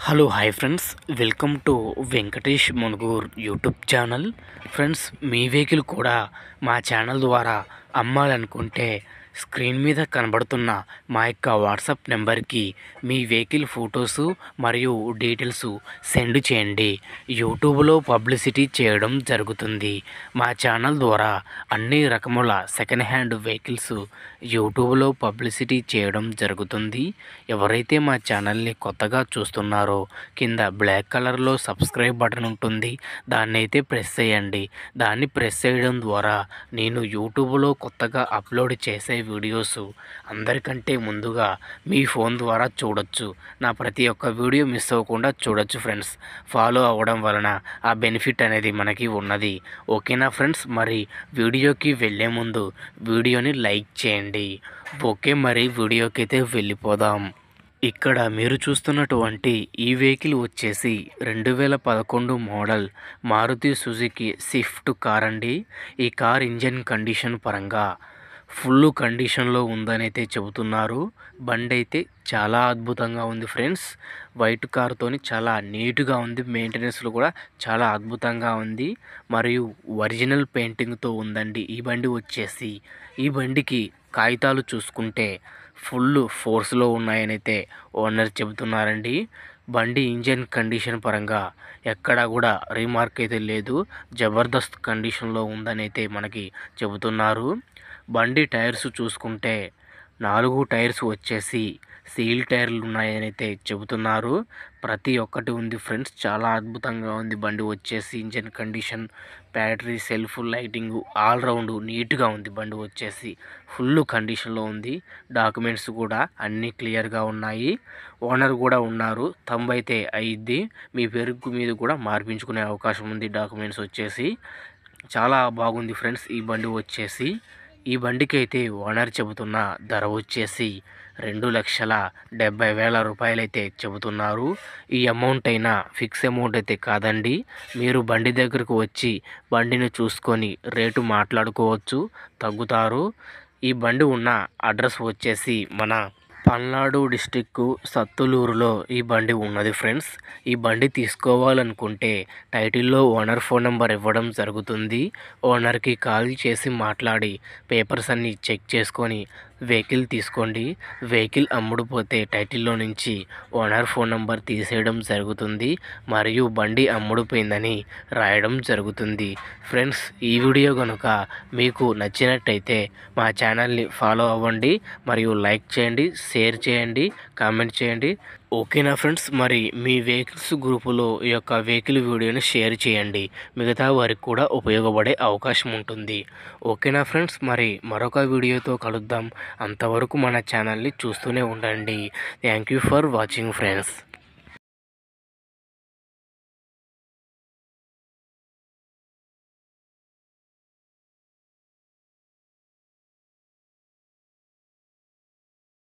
Hello hi friends, welcome to Venkatesh Munugur YouTube channel. Friends, మీ vehicle కూడా మా ఛానల్ ద్వారా అమ్మాలనుకుంటే స్క్రీన్ మీద కనబడుతున్న మా యొక్క వాట్సాప్ నెంబర్కి మీ వెహికల్ ఫొటోసు మరియు డీటెయిల్స్ సెండ్ చేయండి. యూట్యూబ్లో పబ్లిసిటీ చేయడం జరుగుతుంది. మా ఛానల్ ద్వారా అన్ని రకముల సెకండ్ హ్యాండ్ వెహికల్స్ యూట్యూబ్లో పబ్లిసిటీ చేయడం జరుగుతుంది. ఎవరైతే మా ఛానల్ని కొత్తగా చూస్తున్నారో కింద బ్లాక్ కలర్లో సబ్స్క్రైబ్ బటన్ ఉంటుంది, దాన్ని అయితే ప్రెస్ చేయండి. దాన్ని ప్రెస్ చేయడం ద్వారా నేను యూట్యూబ్లో కొత్తగా అప్లోడ్ చేసే వీడియోస్ అందరికంటే ముందుగా మీ ఫోన్ ద్వారా చూడొచ్చు. నా ప్రతి ఒక్క వీడియో మిస్ అవ్వకుండా చూడొచ్చు ఫ్రెండ్స్. ఫాలో అవ్వడం వలన ఆ బెనిఫిట్ అనేది మనకి ఉన్నది. ఓకేనా ఫ్రెండ్స్, మరి వీడియోకి వెళ్ళే ముందు వీడియోని లైక్ చేయండి. ఓకే, మరి వీడియోకి అయితే వెళ్ళిపోదాం. ఇక్కడ మీరు చూస్తున్నటువంటి ఈ వెహికల్ వచ్చేసి 2011 model Maruti Suzuki swift car అండి. ఈ కార్ ఇంజన్ కండిషన్ పరంగా ఫుల్ కండిషన్లో ఉందని అయితే చెబుతున్నారు. బండి అయితే చాలా అద్భుతంగా ఉంది ఫ్రెండ్స్. వైట్ కార్తోని చాలా నీట్గా ఉంది. మెయింటెనెన్స్లో కూడా చాలా అద్భుతంగా ఉంది. మరియు ఒరిజినల్ పెయింటింగ్తో ఉందండి ఈ బండి వచ్చేసి. ఈ బండికి కాగితాలు చూసుకుంటే ఫుల్ ఫోర్స్లో ఉన్నాయని అయితే ఓనర్ చెబుతున్నారండి. బండి ఇంజన్ కండిషన్ పరంగా ఎక్కడా కూడా రీమార్క్ అయితే లేదు. జబర్దస్త్ కండిషన్లో ఉందని అయితే మనకి చెబుతున్నారు. బండి టైర్స్ చూసుకుంటే 4 టైర్స్ వచ్చేసి సీల్ టైర్లు ఉన్నాయని అయితే చెబుతున్నారు. ప్రతి ఒక్కటి ఉంది ఫ్రెండ్స్, చాలా అద్భుతంగా ఉంది బండి వచ్చేసి. Engine condition, battery, self, lighting all round నీట్గా ఉంది. బండి వచ్చేసి ఫుల్ కండిషన్లో ఉంది. డాక్యుమెంట్స్ కూడా అన్నీ క్లియర్గా ఉన్నాయి. ఓనర్ కూడా ఉన్నారు. థంబ్ అయితే అయ్యిద్ది. మీ పేరు మీద కూడా మార్పించుకునే అవకాశం ఉంది. డాక్యుమెంట్స్ వచ్చేసి చాలా బాగుంది ఫ్రెండ్స్ ఈ బండి వచ్చేసి. ఈ బండికి అయితే ఓనర్ చెబుతున్న ధర వచ్చేసి 2,70,000 రూపాయలైతే చెబుతున్నారు. ఈ అమౌంట్ అయినా ఫిక్స్ అమౌంట్ అయితే కాదండి. మీరు బండి దగ్గరకు వచ్చి బండిని చూసుకొని రేటు మాట్లాడుకోవచ్చు, తగ్గుతారు. ఈ బండి ఉన్న అడ్రస్ వచ్చేసి మన పల్నాడు డిస్టిక్ సత్తులూరులో ఈ బండి ఉన్నది ఫ్రెండ్స్. ఈ బండి తీసుకోవాలనుకుంటే టైటిల్లో ఓనర్ ఫోన్ నెంబర్ ఇవ్వడం జరుగుతుంది. ఓనర్కి కాల్ చేసి మాట్లాడి పేపర్స్ అన్నీ చెక్ చేసుకొని వెహికల్ తీసుకోండి. వెహికల్ అమ్ముడుపోతే టైటిల్లో నుంచి ఓనర్ ఫోన్ నెంబర్ తీసేయడం జరుగుతుంది మరియు బండి అమ్ముడుపోయిందని రాయడం జరుగుతుంది. ఫ్రెండ్స్, ఈ వీడియో కనుక మీకు నచ్చినట్టయితే మా ఛానల్ని ఫాలో అవ్వండి మరియు లైక్ చేయండి, షేర్ చేయండి, కామెంట్ చేయండి. ఓకేనా ఫ్రెండ్స్, మరి మీ వెహికల్స్ గ్రూపులో ఈ యొక్క వెహికల్ వీడియోని షేర్ చేయండి. మిగతా వారికి కూడా ఉపయోగపడే అవకాశం ఉంటుంది. ఓకేనా ఫ్రెండ్స్, మరి మరొక వీడియోతో కలుద్దాం. అంతవరకు మన ఛానల్ని చూస్తూనే ఉండండి. Thank you for watching friends.